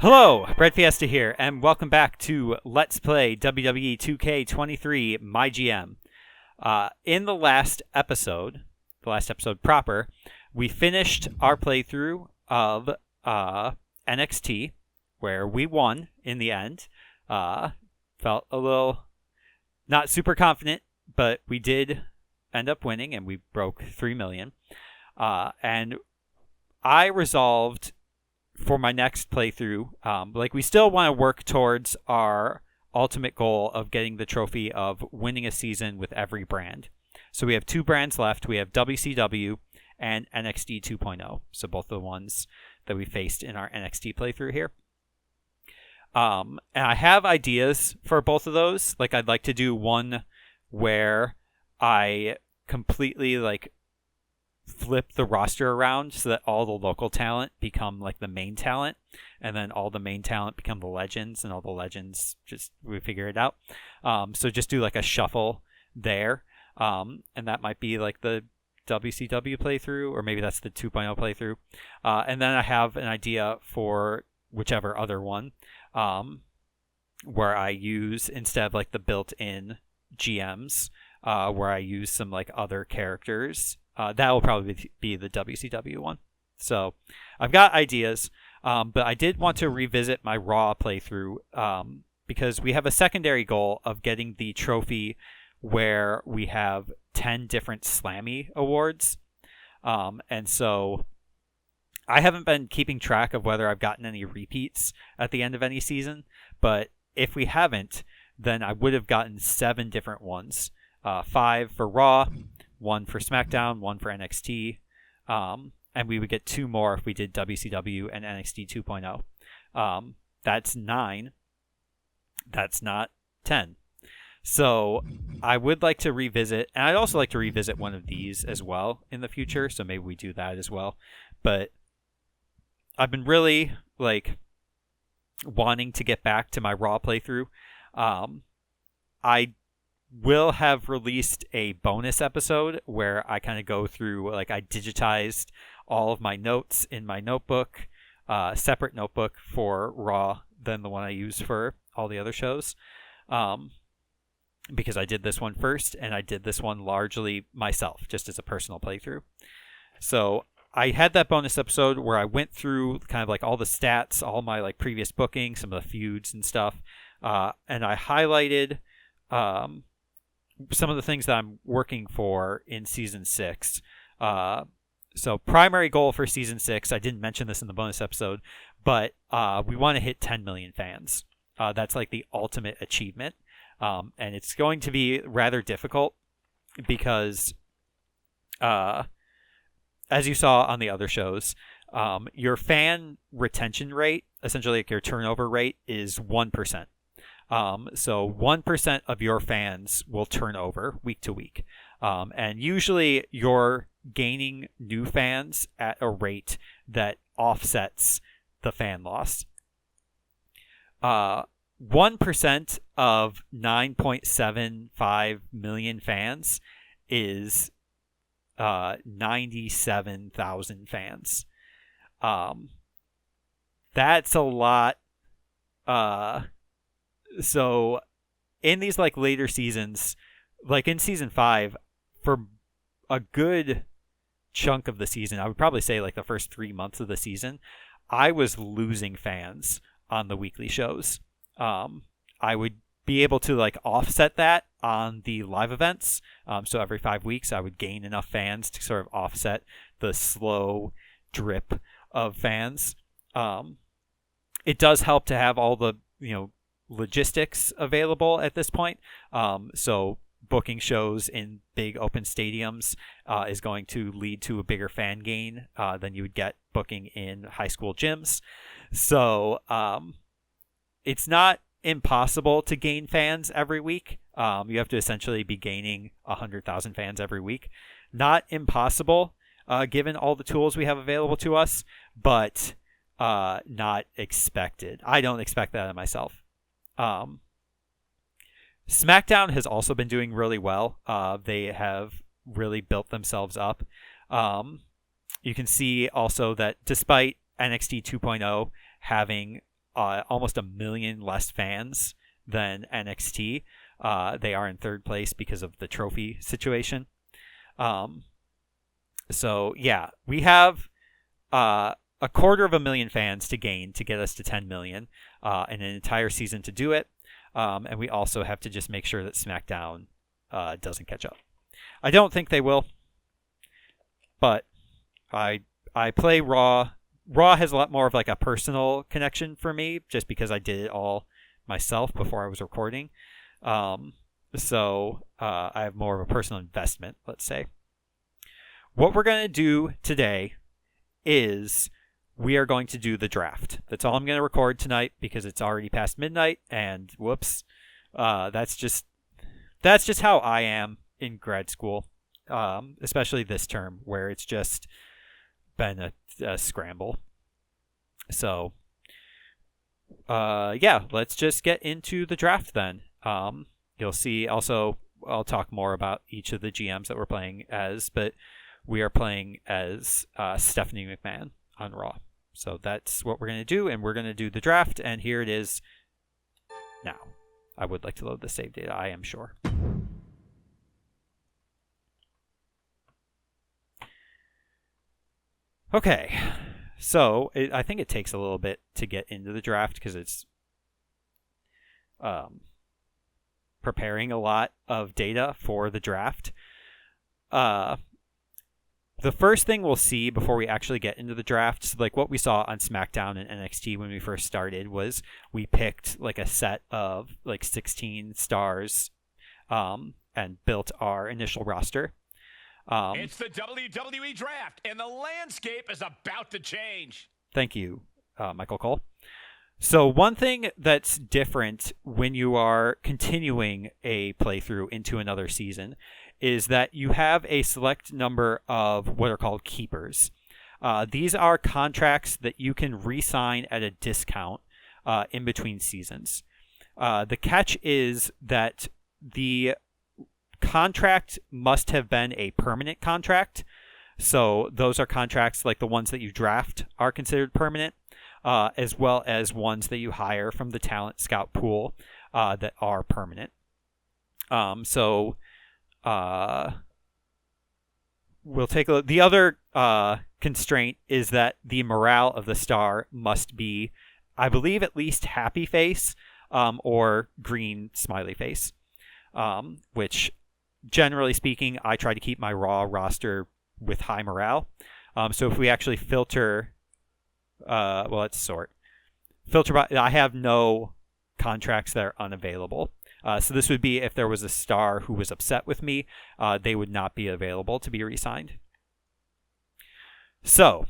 Hello, breadfiesta here, and welcome back to Let's Play WWE 2K23 MyGM. In the last episode proper, we finished our playthrough of NXT, where we won in the end. Felt a little not super confident, but we did end up winning, and we broke 3 million. And I resolved for my next playthrough, we still want to work towards our ultimate goal of getting the trophy of winning a season with every brand. So we have 2 brands left. We have WCW and NXT 2.0. So both the ones that we faced in our NXT playthrough here. And I have ideas for both of those. I'd like to do one where I completely flip the roster around so that all the local talent become the main talent, and then all the main talent become the legends, and all the legends we figure it out. So just do a shuffle there, and that might be the WCW playthrough, or maybe that's the 2.0 playthrough. And then I have an idea for whichever other one, where I use, instead of the built-in GMs, where I use some other characters. That will probably be the WCW one. So I've got ideas, but I did want to revisit my Raw playthrough because we have a secondary goal of getting the trophy where we have 10 different Slammy awards. And so I haven't been keeping track of whether I've gotten any repeats at the end of any season, but if we haven't, then I would have gotten 7 different ones. 5 for Raw, 1 for SmackDown, 1 for NXT, and we would get 2 more if we did WCW and NXT 2.0. That's 9. That's not 10. So I would like to revisit, and I'd also like to revisit one of these as well in the future, so maybe we do that as well. But I've been really wanting to get back to my Raw playthrough. I will have released a bonus episode where I kind of go through, I digitized all of my notes in my notebook, separate notebook for Raw than the one I use for all the other shows, because I did this one first, and I did this one largely myself, just as a personal playthrough. So I had that bonus episode where I went through kind of all the stats, all my previous bookings, some of the feuds and stuff, and I highlighted some of the things that I'm working for in Season 6. So primary goal for Season 6, I didn't mention this in the bonus episode, but we want to hit 10 million fans. That's the ultimate achievement. And it's going to be rather difficult because, as you saw on the other shows, your fan retention rate, essentially your turnover rate, is 1%. So 1% of your fans will turn over week to week. And usually you're gaining new fans at a rate that offsets the fan loss. 1% of 9.75 million fans is 97,000 fans. That's a lot. So in these later seasons, in season 5, for a good chunk of the season, I would probably say the first 3 months of the season, I was losing fans on the weekly shows. I would be able to offset that on the live events. So every 5 weeks I would gain enough fans to sort of offset the slow drip of fans. It does help to have all the, logistics available at this point. So booking shows in big open stadiums is going to lead to a bigger fan gain than you would get booking in high school gyms. So it's not impossible to gain fans every week. You have to essentially be gaining 100,000 fans every week. Not impossible given all the tools we have available to us, but not expected. I don't expect that of myself. SmackDown has also been doing really well. They have really built themselves up. You can see also that despite NXT 2.0 having almost 1 million less fans than NXT. They are in third place because of the trophy situation. So yeah, we have 250,000 fans to gain to get us to 10 million, and an entire season to do it. And we also have to just make sure that SmackDown doesn't catch up. I don't think they will, but I play Raw. Raw has a lot more of like a personal connection for me, just because I did it all myself before I was recording. So I have more of a personal investment, let's say. What we're going to do today is we are going to do the draft. That's all I'm going to record tonight because it's already past midnight, and whoops. That's just how I am in grad school, especially this term where it's just been a scramble. So, yeah, let's just get into the draft then. You'll see also, I'll talk more about each of the GMs that we're playing as, but we are playing as Stephanie McMahon on Raw. So that's what we're going to do, and we're going to do the draft, and here it is now. I would like to load the save data, I am sure. Okay, so I think it takes a little bit to get into the draft because it's preparing a lot of data for the draft. The first thing we'll see before we actually get into the draft, so like what we saw on SmackDown and NXT when we first started, was we picked like a set of like 16 stars and built our initial roster. It's the WWE draft, and the landscape is about to change. Thank you, Michael Cole. So one thing that's different when you are continuing a playthrough into another season is that you have a select number of what are called keepers. These are contracts that you can re-sign at a discount in between seasons. The catch is that the contract must have been a permanent contract. So those are contracts like the ones that you draft are considered permanent, as well as ones that you hire from the talent scout pool that are permanent. We'll take a look. The other constraint is that the morale of the star must be, I believe, at least happy face or green smiley face, which generally speaking, I try to keep my Raw roster with high morale. So if we actually filter, let's sort. Filter by, I have no contracts that are unavailable. So this would be if there was a star who was upset with me, they would not be available to be re-signed. So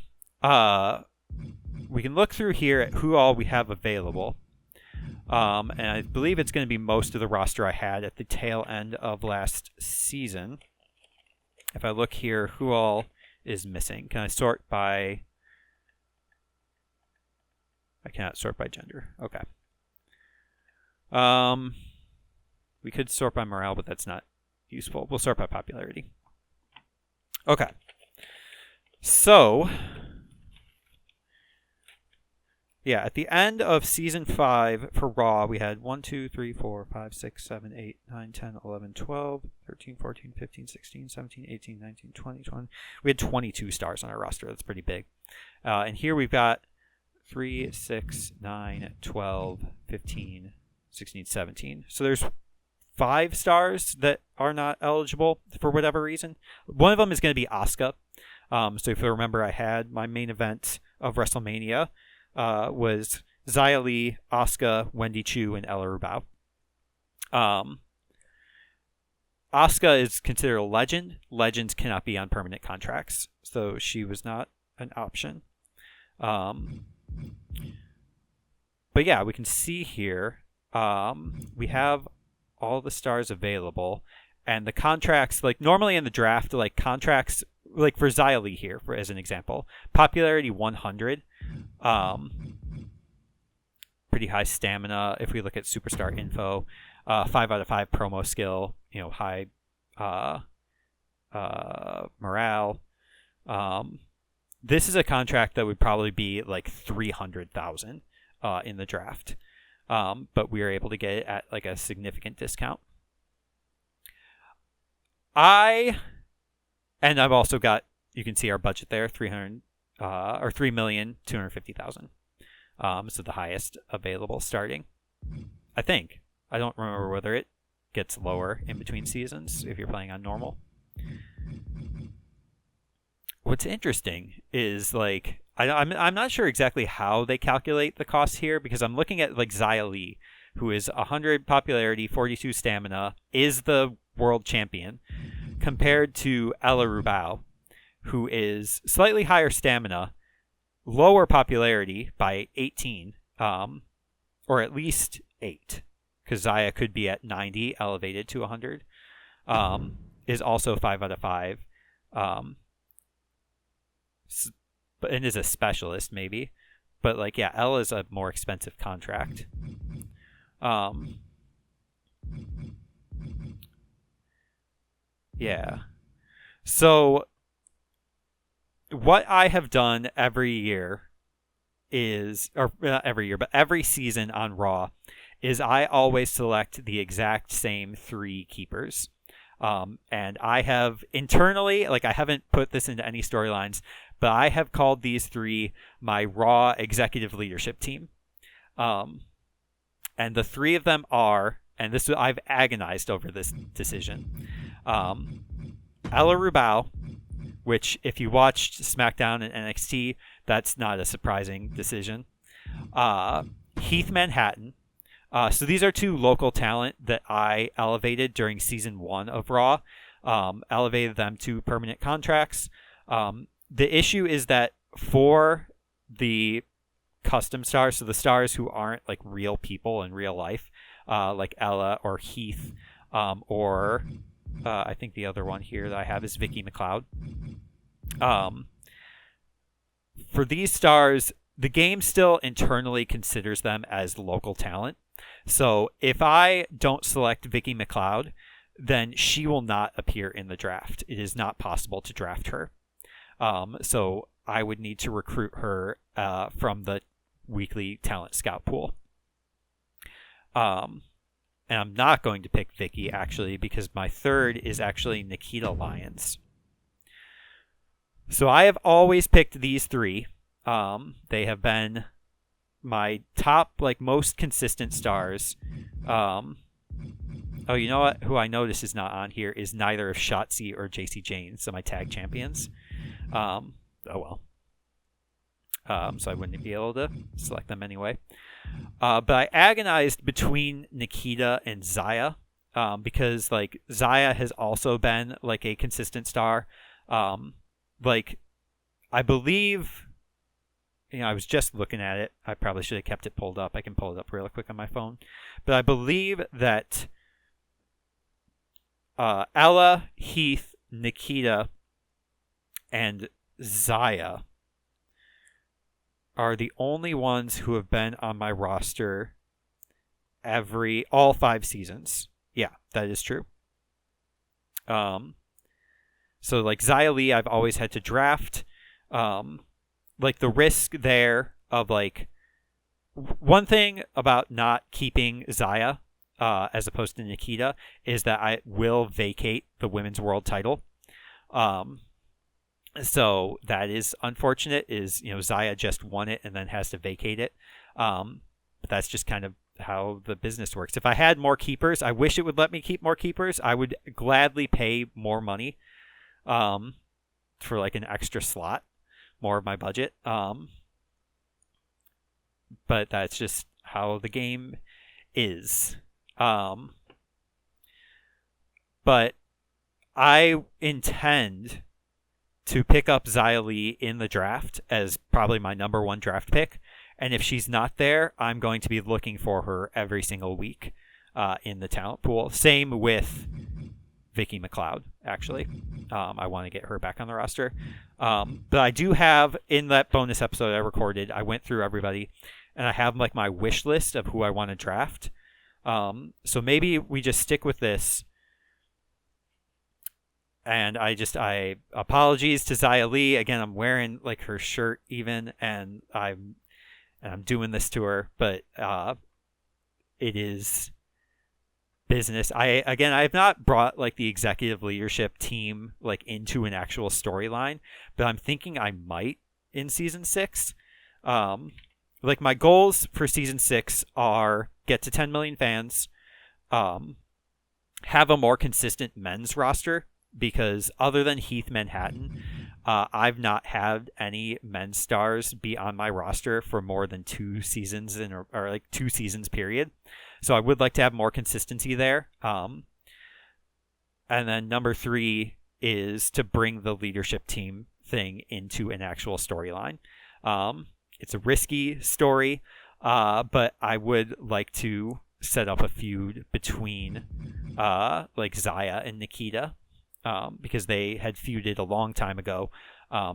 we can look through here at who all we have available. And I believe it's going to be most of the roster I had at the tail end of last season. If I look here, who all is missing? Can I sort by... I cannot sort by gender. Okay. We could sort by morale, but that's not useful. We'll sort by popularity. Okay. So... yeah, at the end of Season 5 for Raw, we had 1, 2, 3, 4, 5, 6, 7, 8, 9, 10, 11, 12, 13, 14, 15, 16, 17, 18, 19, 20, 20. We had 22 stars on our roster. That's pretty big. And here we've got 3, 6, 9, 12, 15, 16, 17. So there's 5 stars that are not eligible for whatever reason. One of them is going to be Asuka. So if you remember, I had my main event of WrestleMania was Xia Li, Asuka, Wendy Chu, and Ella Rubau. Asuka is considered a legend. Legends cannot be on permanent contracts, so she was not an option. But yeah, we can see here we have all the stars available, and the contracts, like normally in the draft, like contracts, like for Xia Li here, for as an example, popularity 100. Pretty high stamina if we look at superstar info. 5 out of 5 promo skill, high morale. This is a contract that would probably be like 300,000 in the draft. But we were able to get it at like a significant discount. I've also got, you can see our budget there, $3,250,000. So the highest available starting, I think. I don't remember whether it gets lower in between seasons if you're playing on normal. What's interesting is like I'm not sure exactly how they calculate the cost here, because I'm looking at like Xia Li, who is 100 popularity, 42 stamina, is the world champion, compared to Ella Rubau, who is slightly higher stamina, lower popularity by 18, or at least 8, because Xia could be at 90, elevated to 100, is also 5 out of 5, and is a specialist maybe, but like yeah, Ella is a more expensive contract. Yeah. So what I have done every year is, or not every year, but every season on Raw, is I always select the exact same 3 keepers. And I have internally, like I haven't put this into any storylines, but I have called these 3 my Raw executive leadership team. And the 3 of them are, and this I've agonized over this decision, Ella Rubau, which if you watched SmackDown and NXT, that's not a surprising decision. Heath Manhattan. So these are 2 local talent that I elevated during season 1 of Raw. Elevated them to permanent contracts. The issue is that for the custom stars, so the stars who aren't like real people in real life, like Ella or Heath, or I think the other one here that I have is Vicky McLeod. For these stars, the game still internally considers them as local talent. So if I don't select Vicky McLeod, then she will not appear in the draft. It is not possible to draft her. So I would need to recruit her from the weekly talent scout pool. And I'm not going to pick Vicky, actually, because my third is actually Nikkita Lyons. So I have always picked these 3. They have been my top, like, most consistent stars. Oh, you know what? Who I notice is not on here is neither of Shotzi or JC Jane, so my tag champions. Oh well. So I wouldn't be able to select them anyway. But I agonized between Nikkita and Xia, because like Xia has also been like a consistent star. Like I believe, I was just looking at it. I probably should have kept it pulled up. I can pull it up real quick on my phone. But I believe that Ella, Heath, Nikkita, and Xia are the only ones who have been on my roster all 5 seasons. Yeah, that is true. So like Xia Li, I've always had to draft. Like the risk there of like, one thing about not keeping Xia as opposed to Nikkita is that I will vacate the women's world title. So that is unfortunate, is, Xia just won it and then has to vacate it. But that's just kind of how the business works. If I had more keepers, I wish it would let me keep more keepers. I would gladly pay more money for like an extra slot, more of my budget. But that's just how the game is. But I intend to pick up Xia Li in the draft as probably my number 1 draft pick. And if she's not there, I'm going to be looking for her every single week in the talent pool. Same with Vicky McLeod, actually. I want to get her back on the roster. But I do have, in that bonus episode I recorded, I went through everybody, and I have like my wish list of who I want to draft. So maybe we just stick with this. And I apologies to Xia Li. Again, I'm wearing like her shirt even, and and I'm doing this to her, but it is business. I have not brought like the executive leadership team like into an actual storyline, but I'm thinking I might in season 6. Like my goals for season 6 are get to 10 million fans, have a more consistent men's roster, because other than Heath Manhattan, I've not had any men's stars be on my roster for more than 2 seasons or like 2 seasons period. So I would like to have more consistency there. And then number 3 is to bring the leadership team thing into an actual storyline. It's a risky story, but I would like to set up a feud between like Zaya and Nikkita, because they had feuded a long time ago.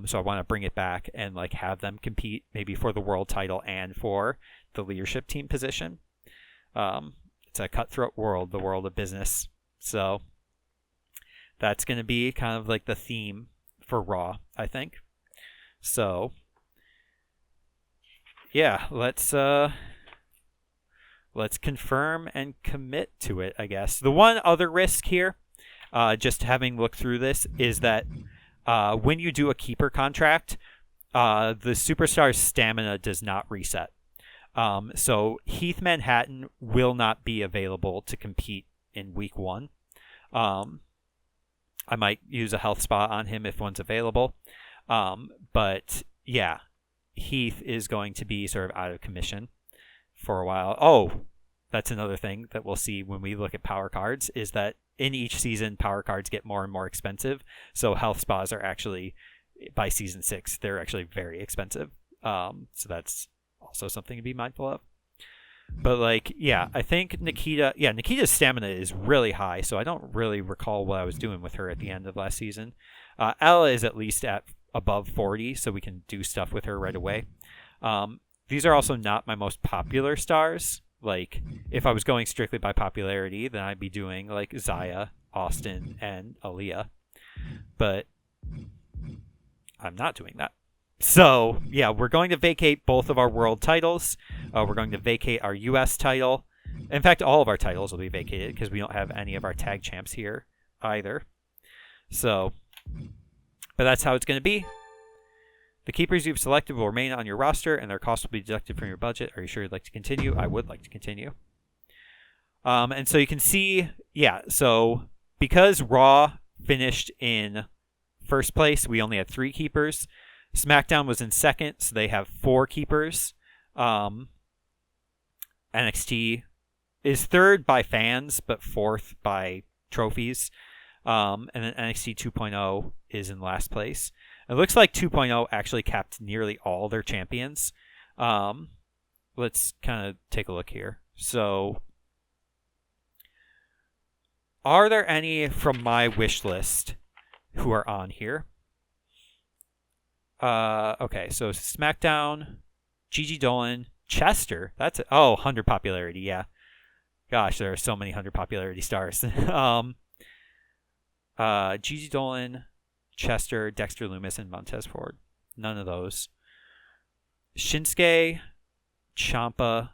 So I want to bring it back and like have them compete maybe for the world title and for the leadership team position. It's a cutthroat world, the world of business. So that's going to be kind of like the theme for Raw, I think. So yeah, let's confirm and commit to it, I guess. The one other risk here, just having looked through this, is that when you do a keeper contract, the superstar's stamina does not reset. So Heath Manhattan will not be available to compete in week 1. I might use a health spot on him if one's available. But yeah, Heath is going to be sort of out of commission for a while. Oh, that's another thing that we'll see when we look at power cards, is that in each season, power cards get more and more expensive. So health spas are actually, by season 6, they're actually very expensive. So that's also something to be mindful of. But like, yeah, I think Nikita's stamina is really high, so I don't really recall what I was doing with her at the end of last season. Ella is at least at above 40, so we can do stuff with her right away. These are also not my most popular stars. Like, if I was going strictly by popularity, then I'd be doing like Zaya, Austin, and Aaliyah. But I'm not doing that. So, yeah, we're going to vacate both of our world titles. We're going to vacate our U.S. title. In fact, all of our titles will be vacated because we don't have any of our tag champs here either. So, but that's how it's going to be. The keepers you've selected will remain on your roster, and their cost will be deducted from your budget. Are you sure you'd like to continue? I would like to continue. And so you can see, yeah, so because Raw finished in first place, we only had 3 keepers. SmackDown was in second, so they have 4 keepers. NXT is third by fans, but 4th by trophies. And then NXT 2.0 is in last place. It looks like 2.0 actually capped nearly all their champions. Let's kind of take a look here. So, are there any from my wish list who are on here? Okay, so SmackDown, Gigi Dolan, Chester. That's it. Oh, 100 popularity, yeah. Gosh, there are so many 100 popularity stars. Gigi Dolan, Chester, Dexter Lumis, and Montez Ford. None of those. Shinsuke, Ciampa,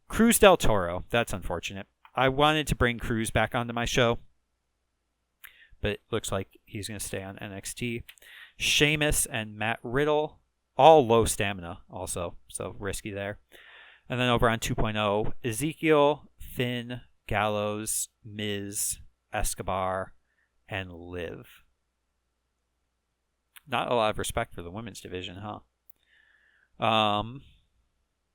Cruz del Toro. That's unfortunate. I wanted to bring Cruz back onto my show, but it looks like he's going to stay on NXT. Sheamus and Matt Riddle, all low stamina also, so risky there. And then over on 2.0, Ezekiel, Finn, Gallows, Miz, Escobar, and Liv. Not a lot of respect for the women's division, huh?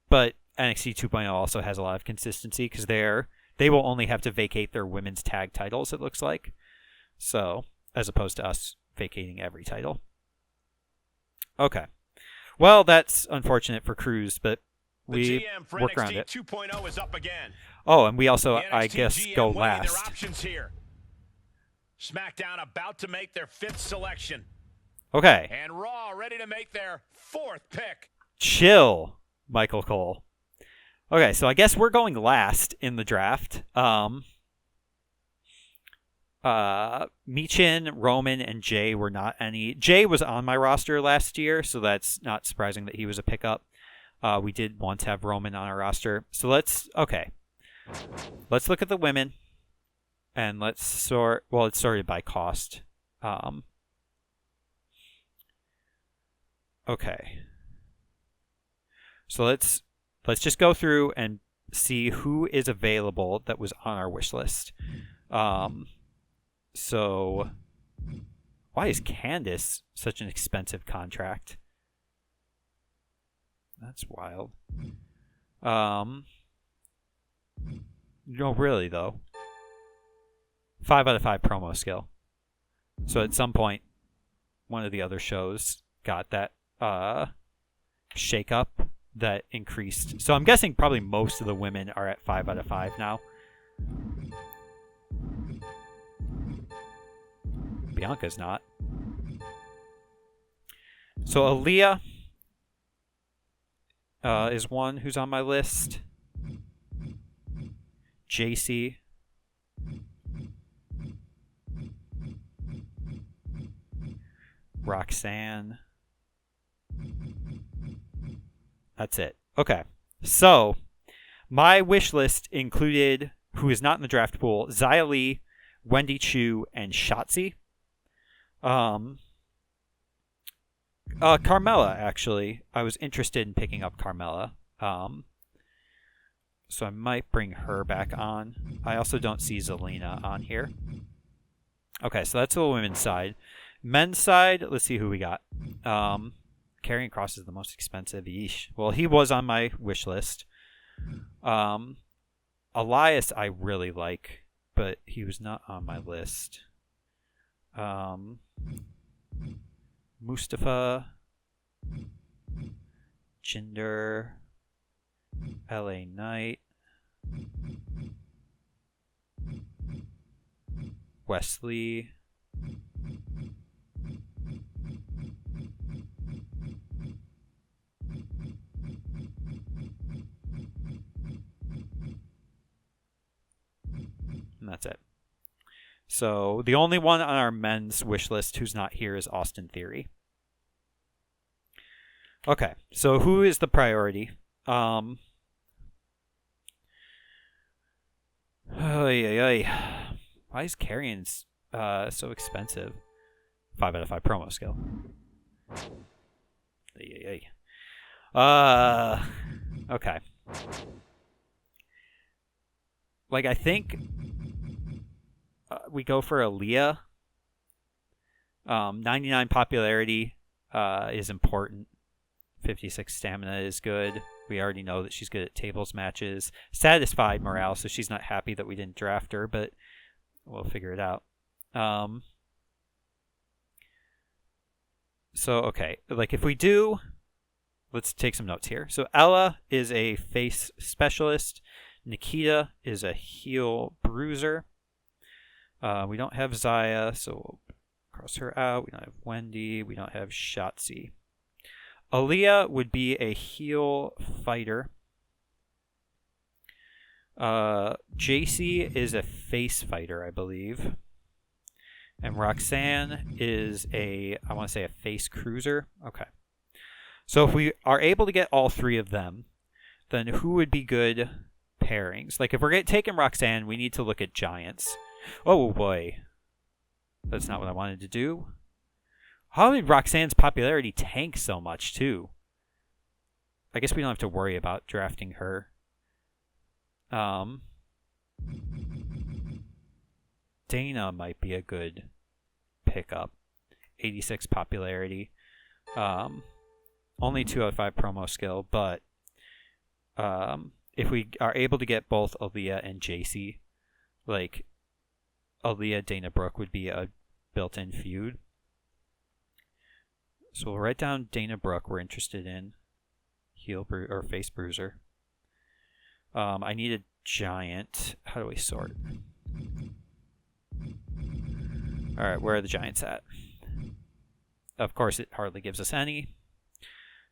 But NXT 2.0 also has a lot of consistency because they will only have to vacate their women's tag titles, it looks like. So, as opposed to us vacating every title. Okay. Well, that's unfortunate for Cruz, but we work around it. 2.0 is up again. Oh, and we also, I guess, go last. SmackDown about to make their 5th selection. Okay. And Raw ready to make their 4th pick. Chill, Michael Cole. Okay, so I guess we're going last in the draft. Michin, Roman, and Jay were not any. Jay was on my roster last year, so that's not surprising that he was a pickup. We did once have Roman on our roster. So let's look at the women, and let's sort. Well, it's sorted by cost. Okay. So let's just go through and see who is available that was on our wish list. So why is Candice such an expensive contract? That's wild. No, really though. 5 out of 5 promo skill. So at some point, one of the other shows got that shake up that increased. So I'm guessing probably most of the women are at 5 out of 5 now. Bianca's not. So Aaliyah is one who's on my list. JC. Roxanne. That's it. Okay. So, my wish list included, who is not in the draft pool, Xia Li, Wendy Chu, and Shotzi. Carmella, actually. I was interested in picking up Carmella. So I might bring her back on. I also don't see Zelina on here. Okay, so that's the women's side. Men's side, let's see who we got. Karrion Kross is the most expensive. Yeesh. Well, he was on my wish list. Elias I really like, but he was not on my list. Mustafa, Jinder, LA Knight, Wesley, and that's it. So the only one on our men's wish list who's not here is Austin Theory. Okay, so who is the priority? Why is Karrion's so expensive? 5 out of 5 promo skill. Okay. Like, I think we go for Aaliyah. 99 popularity is important. 56 stamina is good. We already know that she's good at tables matches. Satisfied morale, so she's not happy that we didn't draft her, but we'll figure it out. So, okay. Like, if we do... Let's take some notes here. So, Ella is a face specialist. Nikkita is a heel bruiser. We don't have Xia, so we'll cross her out. We don't have Wendy. We don't have Shotzi. Aaliyah would be a heel fighter. JC is a face fighter, I believe. And Roxanne is I want to say a face cruiser. Okay. So if we are able to get all three of them, then who would be good pairings? Like, if we're taking Roxanne, we need to look at giants. Oh boy. That's not what I wanted to do. How did Roxanne's popularity tank so much, too? I guess we don't have to worry about drafting her. Dana might be a good pickup. 86 popularity. Only 2 out of 5 promo skill, but if we are able to get both Aaliyah and JC, like Aaliyah Dana Brooke would be a built-in feud. So we'll write down Dana Brooke we're interested in. Heel or face bruiser. I need a giant. How do we sort? Alright, where are the giants at? Of course, it hardly gives us any.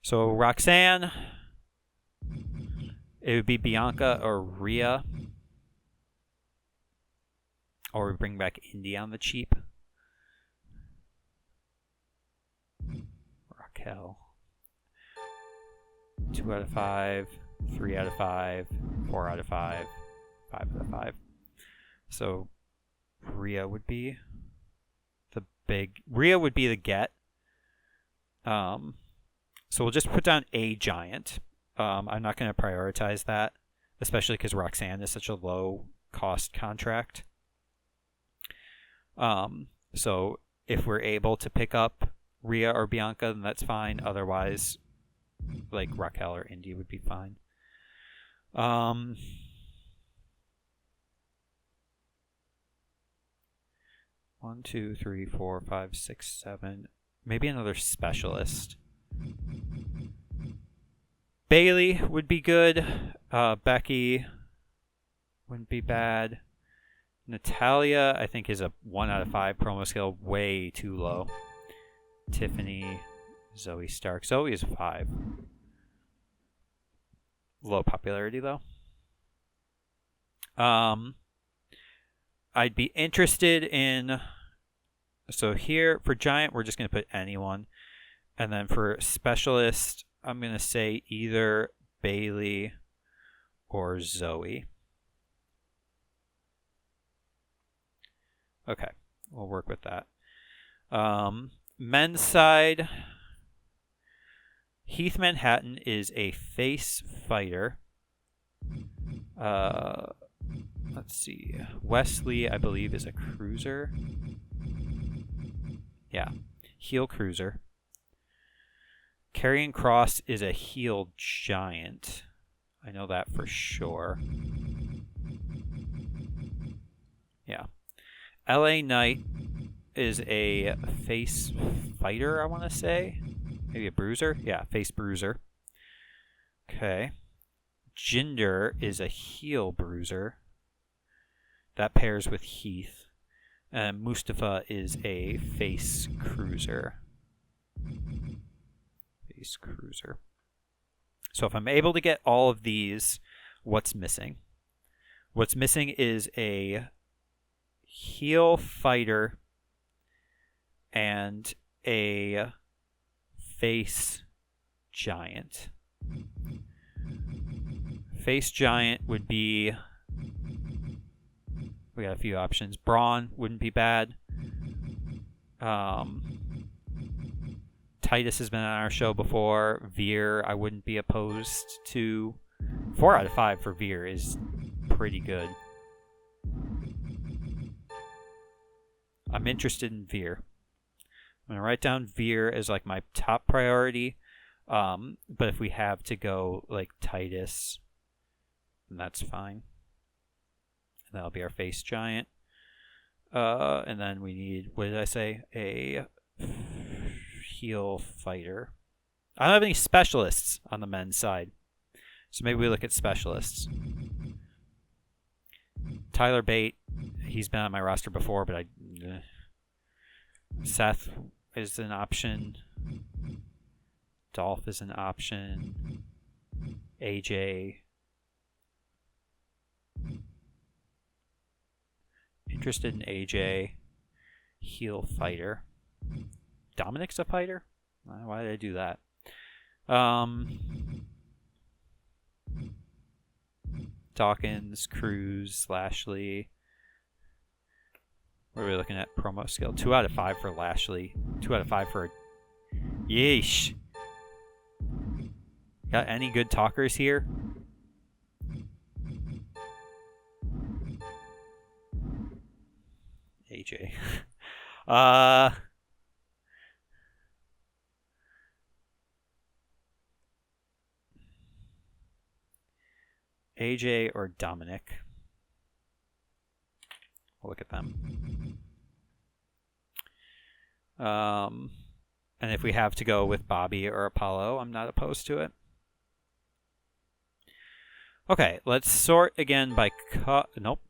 So Roxanne. It would be Bianca or Rhea. Or we bring back Indy on the cheap. Raquel. 2 out of 5, 3 out of 5, 4 out of 5, 5 out of 5. So Rhea would be the get. So we'll just put down a giant. I'm not going to prioritize that, especially because Roxanne is such a low cost contract. So if we're able to pick up Rhea or Bianca, then that's fine. Otherwise, like Raquel or Indy would be fine. 1, 2, 3, 4, 5, 6, 7. Maybe another specialist. Bailey would be good. Becky wouldn't be bad. Natalia, I think, is a 1 out of 5 promo skill, way too low. Tiffany, Zoe Stark. Zoe is 5. Low popularity, though. I'd be interested in... So here, for Giant, we're just going to put anyone. And then for Specialist, I'm going to say either Bailey or Zoe. Okay, we'll work with that. Men's side, Heath Manhattan is a face fighter. Let's see. Wesley, I believe, is a cruiser. Yeah, heel cruiser. Karrion Kross is a heel giant. I know that for sure. Yeah. LA Knight is a face fighter, I want to say. Maybe a bruiser? Yeah, face bruiser. Okay. Jinder is a heel bruiser. That pairs with Heath. And Mustafa is a face cruiser. Face cruiser. So if I'm able to get all of these, what's missing? What's missing is a heel fighter and a face giant. Face giant would be... We got a few options. Braun wouldn't be bad. Titus has been on our show before. Veer, I wouldn't be opposed to. 4 out of 5 for Veer is pretty good. I'm interested in Veer. I'm going to write down Veer as like my top priority. But if we have to go like Titus, then that's fine. That'll be our face giant. And then we need, what did I say? A heel fighter. I don't have any specialists on the men's side. So maybe we look at specialists. Tyler Bate, he's been on my roster before, but Seth is an option. Dolph is an option. AJ. Interested in AJ. Heel fighter. Dominic's a fighter? Why did I do that? Dawkins, Cruz, Lashley. What are we looking at? Promo skill. 2 out of 5 for Lashley. 2 out of 5 for... Yeesh. Got any good talkers here? AJ. AJ or Dominic. We'll look at them. And if we have to go with Bobby or Apollo, I'm not opposed to it. Okay, let's sort again by nope.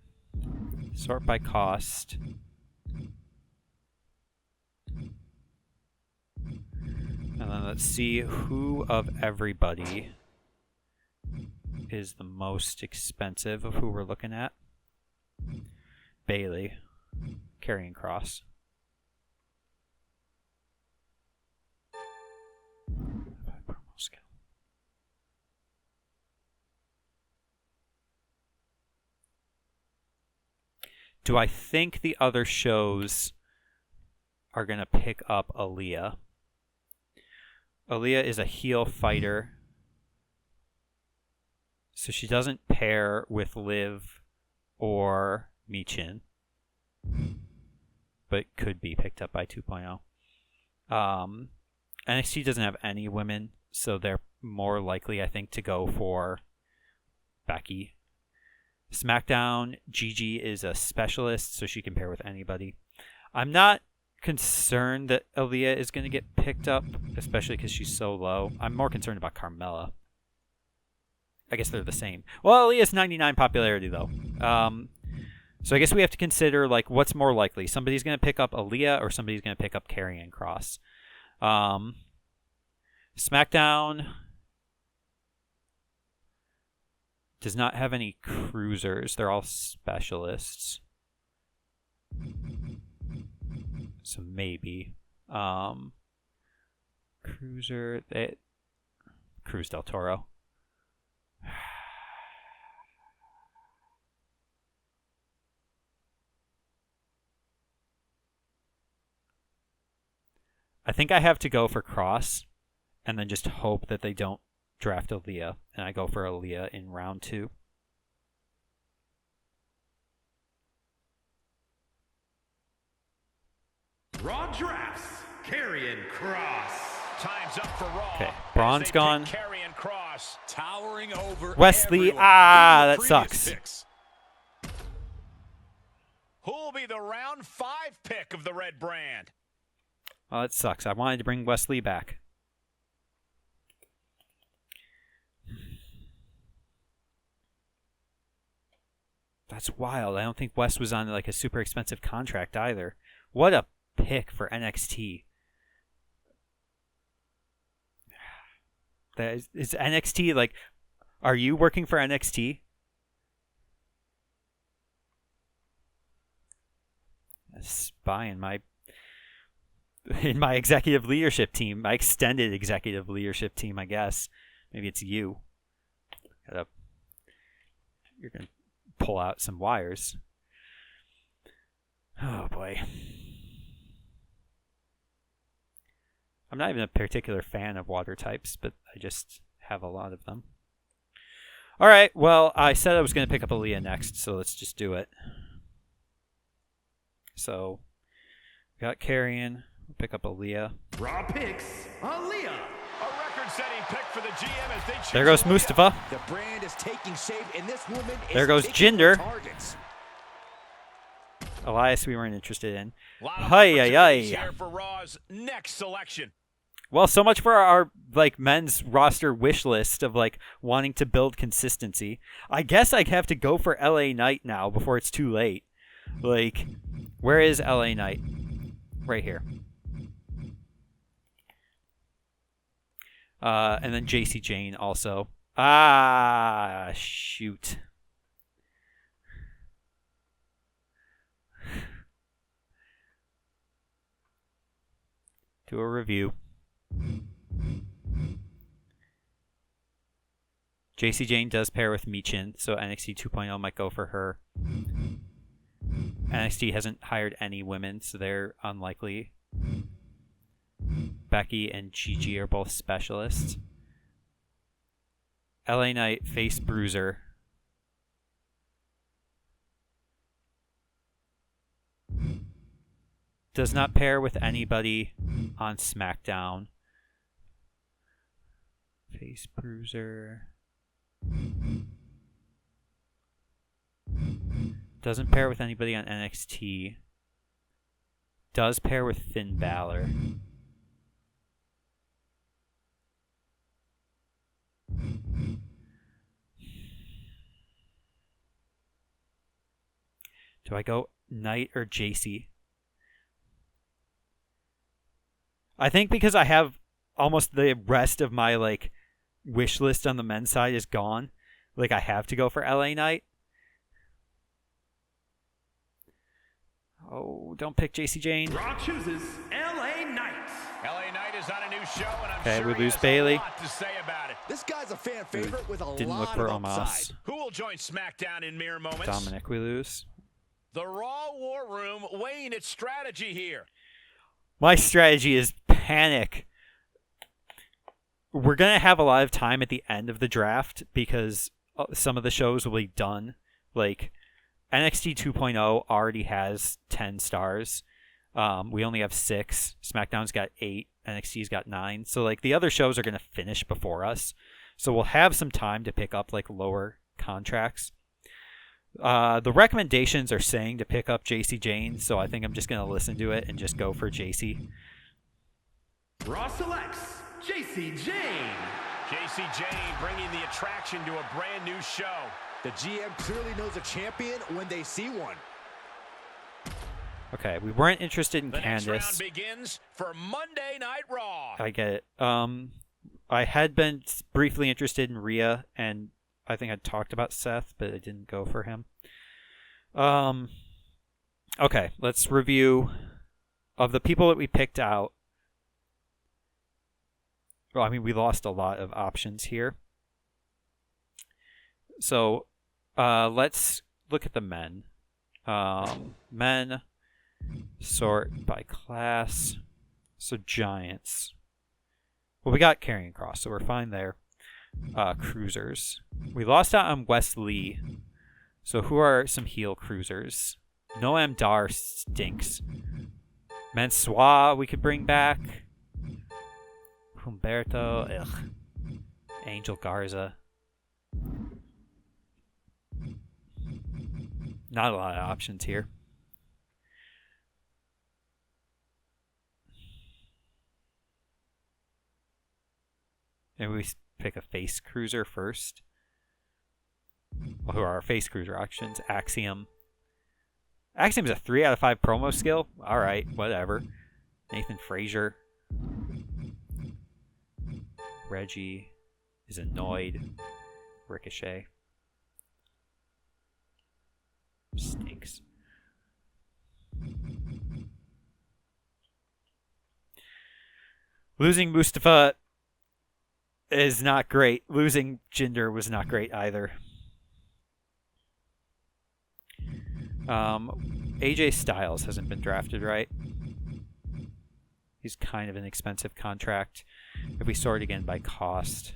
Sort by cost. And then let's see who of everybody is the most expensive of who we're looking at. Bailey. Karrion Kross. Promo skill. Do I think the other shows are going to pick up Aaliyah? Aaliyah is a heel fighter, so she doesn't pair with Liv or Michin, but could be picked up by 2.0. NXT doesn't have any women, so they're more likely, I think, to go for Becky. SmackDown, Gigi is a specialist, so she can pair with anybody. I'm not concerned that Aaliyah is going to get picked up, especially because she's so low. I'm more concerned about Carmella. I guess they're the same. Well, Aaliyah's 99 popularity, though. So I guess we have to consider, like, what's more likely. Somebody's going to pick up Aaliyah or somebody's going to pick up Karrion Kross. SmackDown does not have any cruisers. They're all specialists. So maybe. Cruiser. Cruz del Toro. I think I have to go for Cross and then just hope that they don't draft Aaliyah. And I go for Aaliyah in round 2. Raw drafts. Karrion Kross. Time's up for Raw. Okay, Braun's gone. Karrion Kross towering over Wesley, everyone. that sucks. Picks. Who'll be the round 5 pick of the red brand? Oh, that sucks. I wanted to bring Wesley back. That's wild. I don't think Wes was on like a super expensive contract either. What a pick for NXT. Is NXT like... Are you working for NXT? A spy in my executive leadership team, my extended executive leadership team, I guess. Maybe it's you. You're going to pull out some wires. Oh, boy. I'm not even a particular fan of water types, but I just have a lot of them. All right, well, I said I was going to pick up Aaliyah next, so let's just do it. So, got Karrion. We'll pick up Aaliyah. Raw picks, Aaliyah. A record-setting pick for the GM as they choose. There goes Mustafa. The brand is taking shape, and this woman is there goes Jinder. Elias, we weren't interested in. Here for Raw's next selection. Well, so much for our like men's roster wish list of like wanting to build consistency. I guess I have to go for LA Knight now before it's too late. Like, where is LA Knight? Right here. And then JC Jane also. Shoot. Do a review. JC Jane does pair with Michin, so NXT 2.0 might go for her. NXT hasn't hired any women, so they're unlikely. Becky and Gigi are both specialists. LA Knight face Bruiser. Does not pair with anybody on SmackDown. Face Bruiser. Doesn't pair with anybody on NXT. Does pair with Finn Balor. Do I go Knight or JC? I think because I have almost the rest of my like wish list on the men's side is gone. Like I have to go for LA Knight. Oh, don't pick JC Jane. Raw chooses LA Knight. LA Knight is on a new show, and I'm okay, sure we lose he has Bailey. a lot to say about it. This guy's a fan favorite with a Didn't lot look for of upside. Omos. Who will join SmackDown in mere moments? Dominic, we lose. The Raw War Room weighing its strategy here. My strategy is panic. We're going to have a lot of time at the end of the draft because some of the shows will be done. Like, NXT 2.0 already has 10 stars. We only have 6. SmackDown's got 8. NXT's got 9. So, like, the other shows are going to finish before us. So we'll have some time to pick up, like, lower contracts. The recommendations are saying to pick up JC Jane, so I think I'm just going to listen to it and just go for JC. Raw selects JC Jane. JC Jane bringing the attraction to a brand new show. The GM clearly knows a champion when they see one. Okay, we weren't interested in The Candice. next round begins for Monday Night Raw. I get it. I had been briefly interested in Rhea, and I think I talked about Seth, but I didn't go for him. Okay, let's review of the people that we picked out. Well, I mean, we lost a lot of options here. So, let's look at the men. Men sort by class. So, Giants. Well, we got Karrion Kross, so we're fine there. Cruisers. We lost out on Wes Lee. So, who are some heel cruisers? Noam Dar stinks. Mansois we could bring back. Humberto. Ugh. Angel Garza. Not a lot of options here. Maybe we pick a face cruiser first. Well, who are our face cruiser options? Axiom. Axiom's a 3 out of 5 promo skill. Alright, whatever. Nathan Frazier. Reggie is annoyed. Ricochet. Stinks. Losing Mustafa is not great. Losing Jinder was not great either. AJ Styles hasn't been drafted, right? He's kind of an expensive contract. If we sort again by cost.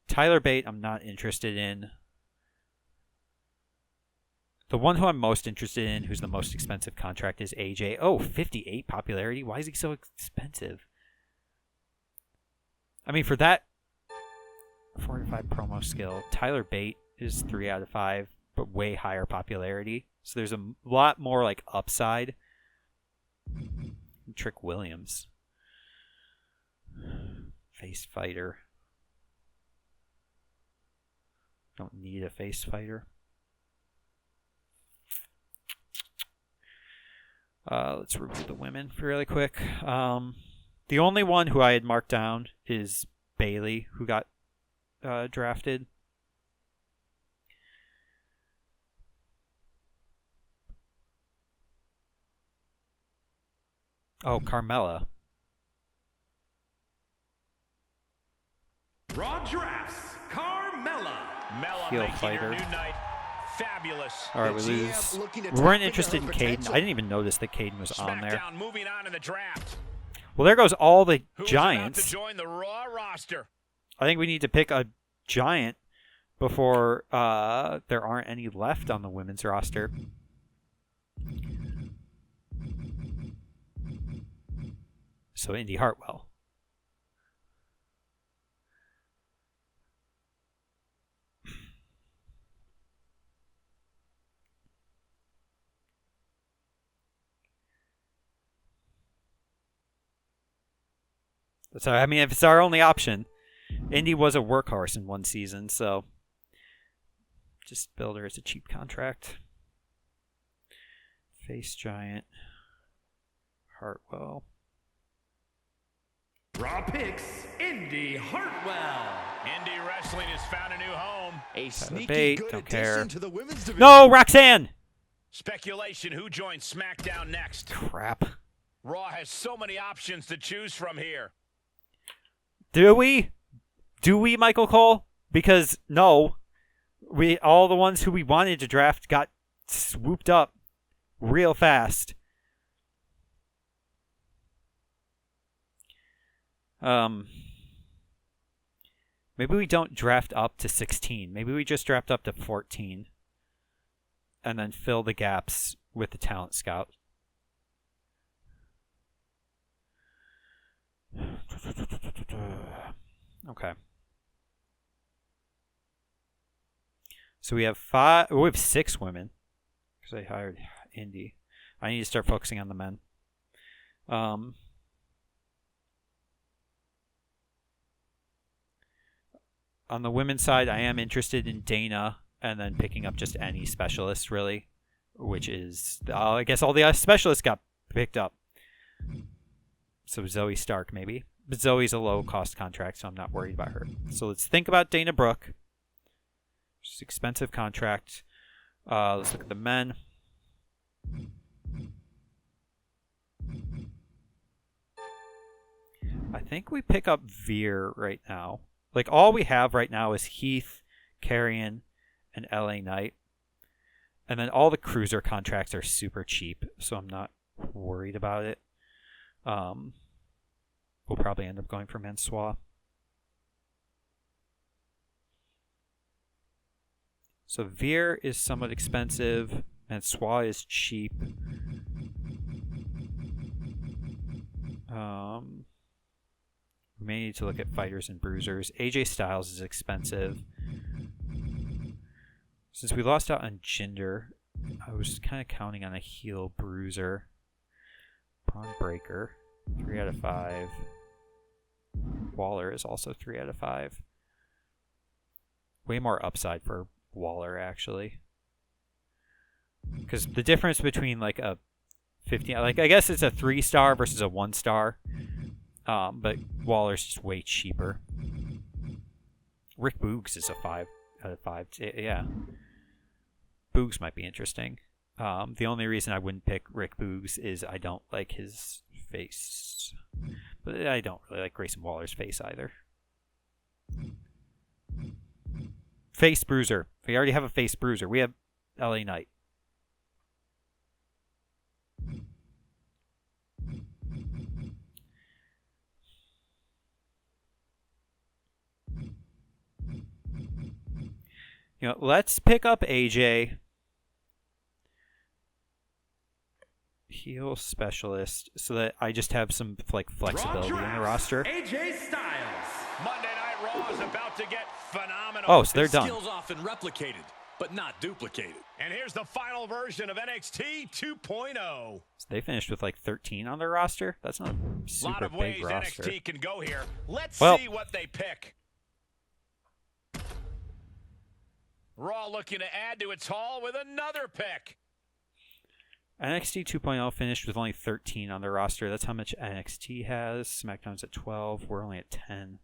Tyler Bate, I'm not interested in. The one who I'm most interested in, who's the most expensive contract, is AJ. Oh, 58 popularity? Why is he so expensive? I mean, for that 4 to 5 promo skill, Tyler Bate is 3 out of 5, but way higher popularity. So there's a lot more like upside. Trick Williams. Face fighter. Don't need a face fighter. Let's review the women really quick. The only one who I had marked down is Bailey, who got drafted. Oh, Carmella. Raw drafts Carmella. Mella Heel making fighter. her new night fabulous. All right, we The lose. GM looking to We weren't tap into interested in her Caden. potential. I didn't even notice that Caden was on there. SmackDown moving on in the draft. Well, there goes all the Who's Giants. about to join the Raw roster? I think we need to pick a Giant before there aren't any left on the women's roster. So Indy Hartwell. So, I mean, if it's our only option, Indy was a workhorse in one season, so just build her as a cheap contract. Face Giant. Hartwell. Raw picks Indy Hartwell. Indie Wrestling has found a new home. A sneaky Bate, good don't addition care. to the women's division. No, Roxanne! Speculation who joins SmackDown next. Crap. Raw has so many options to choose from here. Do we? Do we, Michael Cole? Because no, all the ones who we wanted to draft got swooped up real fast. Maybe we don't draft up to 16. Maybe we just draft up to 14. And then fill the gaps with the talent scout. Okay. So we have 6 women. Because I hired Indy. I need to start focusing on the men. On the women's side, I am interested in Dana and then picking up just any specialist, really. Which is, I guess all the specialists got picked up. So Zoe Stark, maybe. But Zoe's a low-cost contract, so I'm not worried about her. So let's think about Dana Brooke. She's an expensive contract. Let's look at the men. I think we pick up Veer right now. Like, all we have right now is Heath, Carrion, and LA Knight. And then all the cruiser contracts are super cheap, so I'm not worried about it. We'll probably end up going for Mansois. So Veer is somewhat expensive. Mansois is cheap. We may need to look at fighters and bruisers. AJ Styles is expensive. Since we lost out on Jinder, I was kind of counting on a heel bruiser. Braun Breaker, 3 out of 5. Waller is also 3 out of 5. Way more upside for Waller, actually. Because the difference between like a 15, like I guess it's a 3-star versus a 1-star. But Waller's just way cheaper. Rick Boogs is a 5 out of 5. Yeah. Boogs might be interesting. The only reason I wouldn't pick Rick Boogs is I don't like his face. But I don't really like Grayson Waller's face either. Face bruiser. We already have a face bruiser. We have LA Knight. You know, let's pick up AJ. Heel specialist, so that I just have some like flexibility in the roster. AJ Styles. Monday Night Raw is about to get phenomenal. Oh, so they're done. Skills often replicated, but not duplicated. And here's the final version of NXT 2.0. So they finished with like 13 on their roster. That's not a A super lot of big ways roster. NXT can go here. Let's Well- see what they pick. Raw looking to add to its haul with another pick. NXT 2.0 finished with only 13 on their roster. That's how much NXT has. SmackDown's at 12. We're only at 10.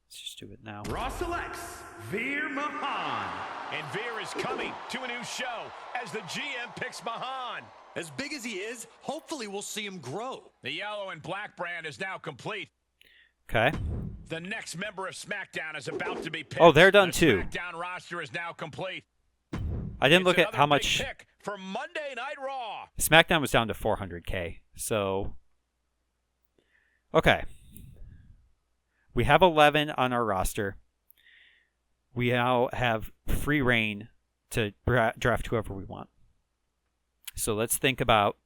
Let's just do it now. Raw selects Veer Mahan. And Veer is coming to a new show as the GM picks Mahan. As big as he is, hopefully we'll see him grow. The yellow and black brand is now complete. Okay. The next member of SmackDown is about to be picked. Oh, they're done the too. SmackDown roster is now complete. I didn't It's look at another how big much pick for Monday Night Raw. SmackDown was down to 400K. So, okay. We have 11 on our roster. We now have free reign to draft whoever we want. So let's think about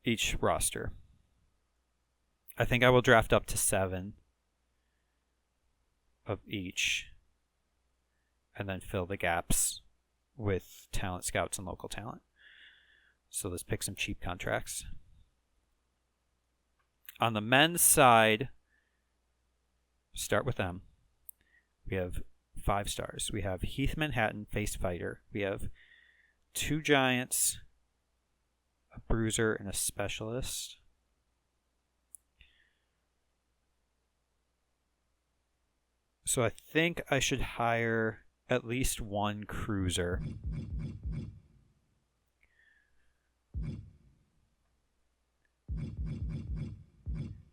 each roster. I think I will draft up to 7 of each and then fill the gaps with talent scouts and local talent. So let's pick some cheap contracts. On the men's side, start with them. We have 5 stars. We have Heath Manhattan, face fighter. We have 2 giants, a bruiser, and a specialist. So I think I should hire at least one cruiser.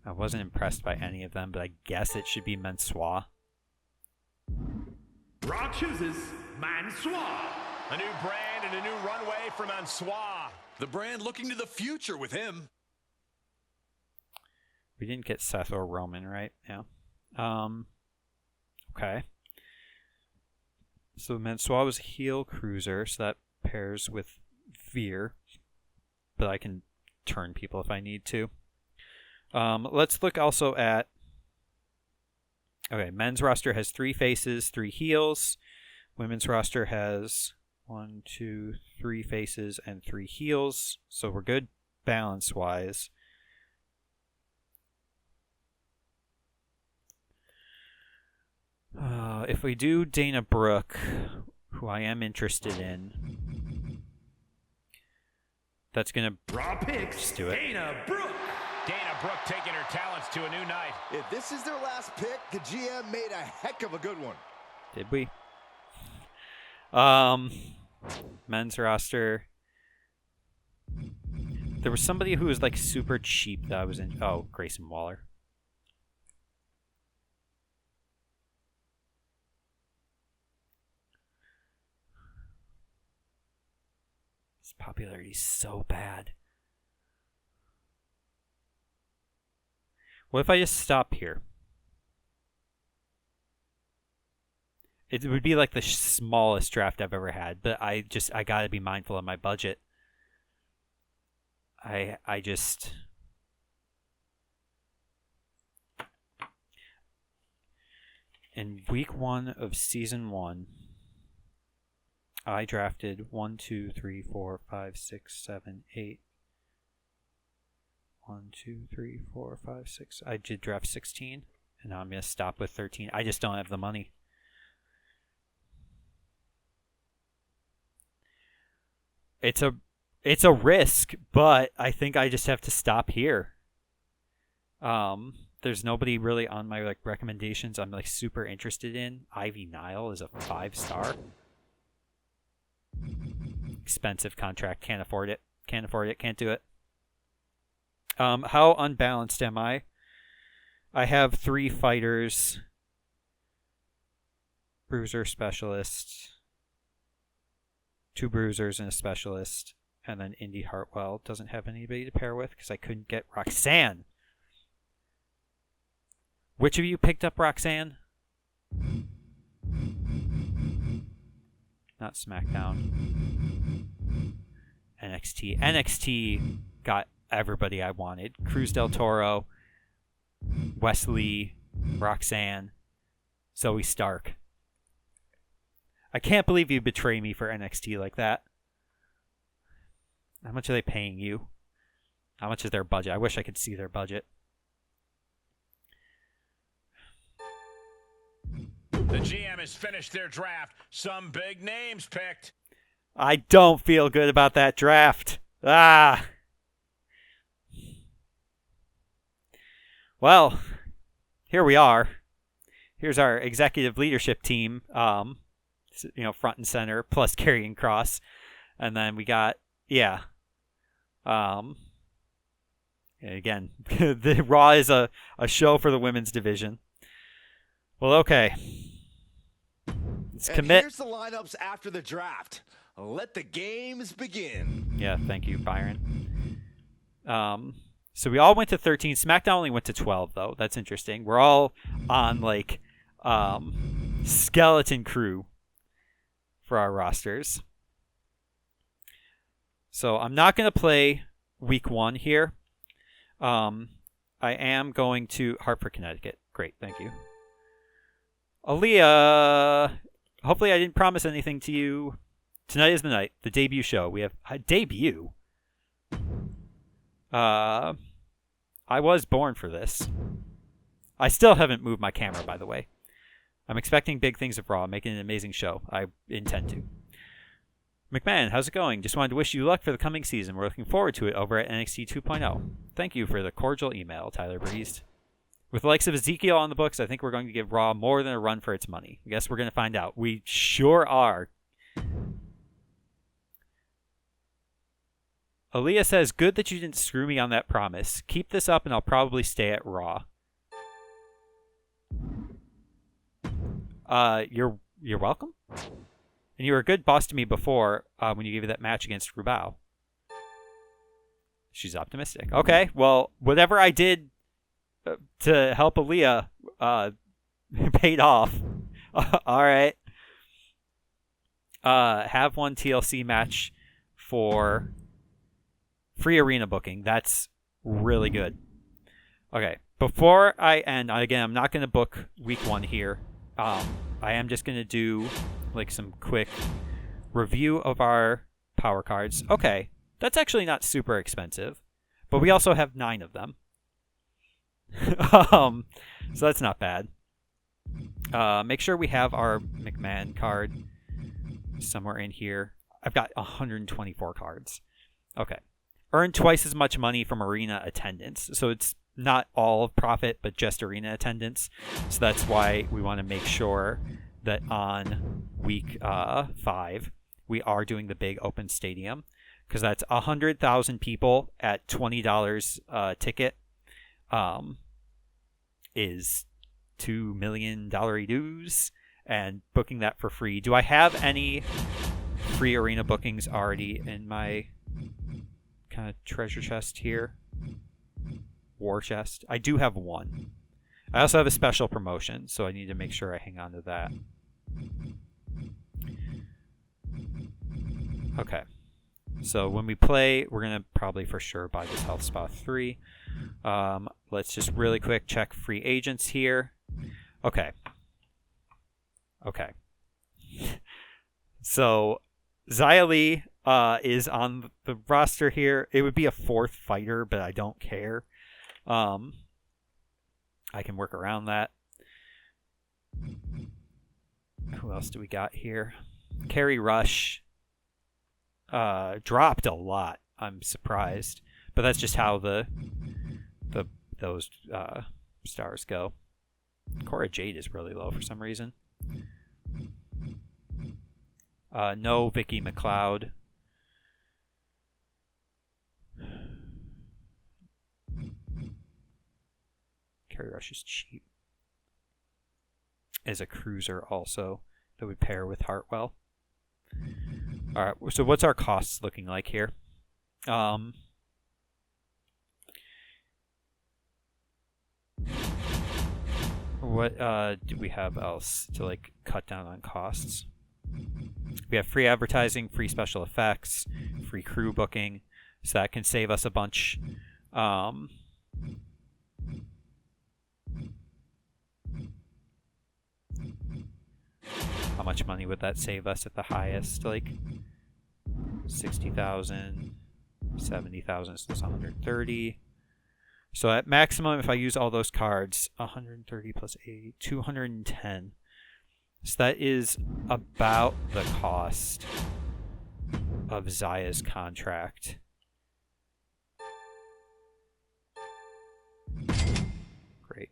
I wasn't impressed by any of them, but I guess it should be Mansois. Raw chooses Mansois. A new brand and a new runway for Mansois. The brand looking to the future with him. We didn't get Seth or Roman, right? Yeah. Okay. So Mansois was a heel cruiser, so that pairs with Veer. But I can turn people if I need to. Let's look also at... Okay, men's roster has 3 faces, 3 heels. Women's roster has 1, 2, 3 faces and 3 heels. So we're good balance-wise. If we do Dana Brooke, who I am interested in, that's going to... Raw picks. Just do it. Dana Brooke. Dana Brooke taking her talents to a new night. If this is their last pick, the GM made a heck of a good one. Did we? Men's roster. There was somebody who was like super cheap that I was in. Oh, Grayson Waller. His popularity is so bad. What if I just stop here? It would be like the smallest draft I've ever had, but I gotta be mindful of my budget. I just... In week 1 of season 1, I drafted 1, 2, 3, 4, 5, 6, 7, 8. 1, 2, 3, 4, 5, 6. I did draft 16, and now I'm going to stop with 13. I just don't have the money. It's a risk, but I think I just have to stop here. There's nobody really on my like recommendations I'm like super interested in. Ivy Nile is a 5-star. Expensive contract, can't afford it. Can't do it. How unbalanced am I? I have 3 fighters. Bruiser specialist. 2 bruisers and a specialist. And then Indy Hartwell doesn't have anybody to pair with because I couldn't get Roxanne. Which of you picked up Roxanne? Not SmackDown. NXT. NXT got everybody I wanted. Cruz del Toro, Wesley, Roxanne, Zoe Stark. I can't believe you betray me for NXT like that. How much are they paying you? How much is their budget? I wish I could see their budget. The GM has finished their draft. Some big names picked. I don't feel good about that draft. Well, here we are. Here's our executive leadership team, front and center, plus Karrion Kross. And then we got, again, the Raw is a show for the women's division. Well, okay. Let's commit. Here's the lineups after the draft. Let the games begin. Yeah, thank you, Byron. So we all went to 13. SmackDown only went to 12, though. That's interesting. We're all on, skeleton crew for our rosters. So I'm not going to play week 1 here. I am going to Hartford, Connecticut. Great, thank you. Aaliyah, hopefully I didn't promise anything to you. Tonight is the night, the debut show. We have a debut. I was born for this. I still haven't moved my camera, by the way. I'm expecting big things of Raw, making an amazing show. I intend to. McMahon, how's it going? Just wanted to wish you luck for the coming season. We're looking forward to it over at NXT 2.0. Thank you for the cordial email, Tyler Breeze. With the likes of Ezekiel on the books, I think we're going to give Raw more than a run for its money. I guess we're going to find out. We sure are. Aaliyah says, good that you didn't screw me on that promise. Keep this up and I'll probably stay at Raw. You're welcome. And you were a good boss to me before when you gave me that match against Rubau. She's optimistic. Okay, well, whatever I did to help Aaliyah paid off. All right. Have one TLC match for free arena booking. That's really good. Okay, before I end, again, I'm not going to book week 1 here. I am just going to do like some quick review of our power cards. Okay, that's actually not super expensive, but we also have 9 of them. So that's not bad. Make sure we have our McMahon card somewhere in here. I've got 124 cards. Okay. Earn twice as much money from arena attendance. So it's not all of profit, but just arena attendance. So that's why we want to make sure that on week 5, we are doing the big open stadium. Because that's 100,000 people at $20 ticket. Is $2 million dues. And booking that for free. Do I have any free arena bookings already in my kind of treasure chest here? War chest. I do have one. I also have a special promotion, so I need to make sure I hang on to that. Okay. So when we play, we're going to probably for sure buy this Health Spa 3. Let's just really quick check free agents here. Okay. Okay. So Xia Li is on the roster here. It would be a 4th fighter, but I don't care. I can work around that. Who else do we got here? Kerry Rush dropped a lot. I'm surprised, but that's just how those stars go. Cora Jade is really low for some reason. No Vicky McLeod. Kerry Rush is cheap. As a cruiser also that would pair with Hartwell. Alright, so what's our costs looking like here? What do we have else to like cut down on costs? We have free advertising, free special effects, free crew booking, so that can save us a bunch. How much money would that save us at the highest? Like 60,000, 70,000, so that's 130. So at maximum, if I use all those cards, 130 plus 80, 210. So that is about the cost of Zaya's contract. Great.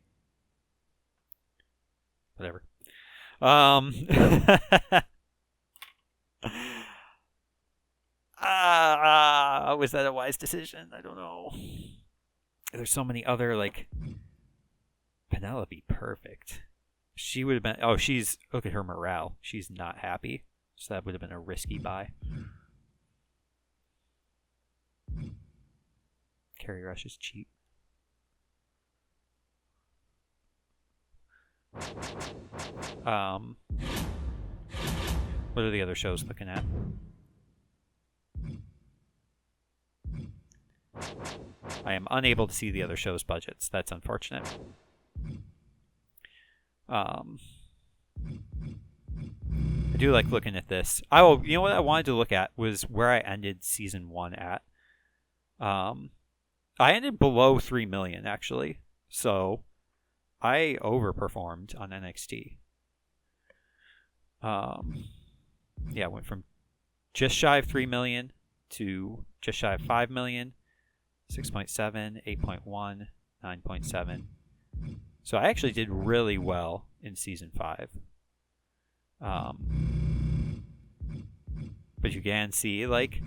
Whatever. Was that a wise decision? I don't know. There's so many other, like, Penelope, perfect. She would have been, look at her morale. She's not happy. So that would have been a risky buy. Kerry Rush is cheap. What are the other shows looking at? I am unable to see the other shows' budgets. That's unfortunate. I do like looking at this. You know what I wanted to look at was where I ended season 1 at. I ended below 3 million actually, so I overperformed on NXT. Yeah, went from just shy of 3 million to just shy of 5 million, 6.7, 8.1, 9.7. So I actually did really well in Season 5. But you can see, like,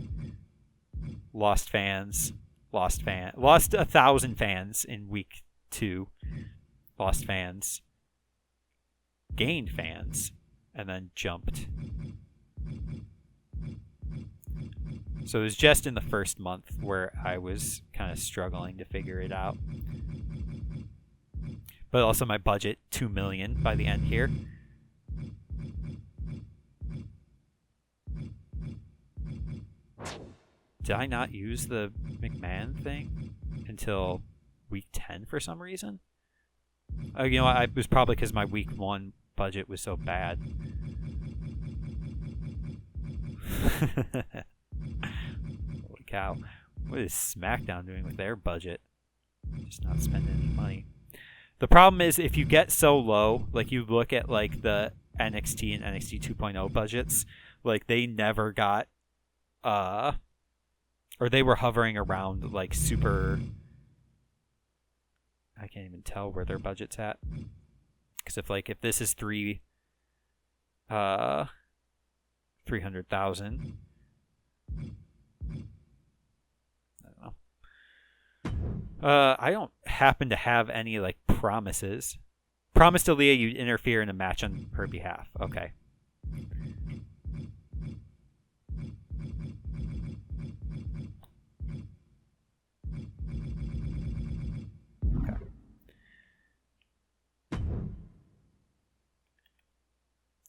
lost 1,000 fans in week 2, lost fans, gained fans, and then jumped. So it was just in the first month where I was kind of struggling to figure it out. But also my budget, $2 million by the end here. Did I not use the McMahon thing until week 10 for some reason? Oh, you know what? It was probably because my week 1 budget was so bad. Holy cow. What is SmackDown doing with their budget? Just not spending any money. The problem is if you get so low, like you look at like the NXT and NXT 2.0 budgets, like they never got or they were hovering around like super, I can't even tell where their budget's at. Because if this is 300,000, I don't know. I don't happen to have any like promises. Promise to Leah you'd interfere in a match on her behalf. Okay.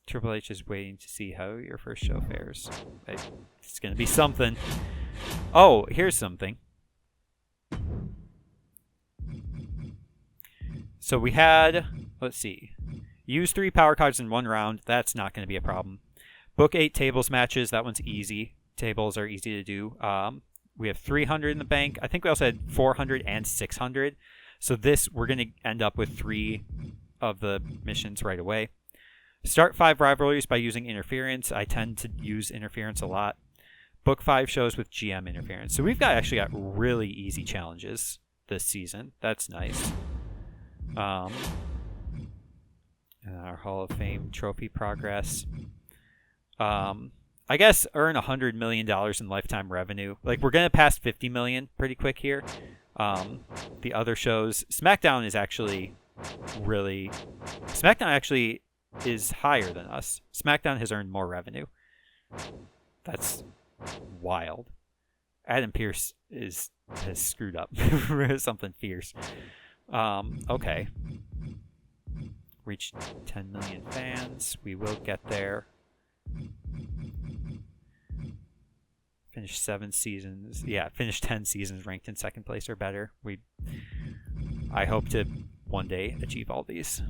Triple H is waiting to see how your first show fares. It's going to be something. Oh, here's something. So we had, let's see, use 3 power cards in 1 round. That's not going to be a problem. Book 8 tables matches. That one's easy. Tables are easy to do. We have 300 in the bank. I think we also had 400 and 600. So this, we're going to end up with 3 of the missions right away. Start 5 rivalries by using interference. I tend to use interference a lot. Book 5 shows with GM interference. So we've actually got really easy challenges this season. That's nice. And our Hall of Fame trophy progress. I guess earn $100 million in lifetime revenue. Like we're gonna pass 50 million pretty quick here. The other shows, SmackDown is actually is higher than us. SmackDown has earned more revenue. That's wild. Adam Pearce has screwed up. Something fierce. Okay. Reached 10 million fans. We will get there. Finish 7 seasons. Yeah, finish 10 seasons ranked in 2nd place or better. I hope to one day achieve all these.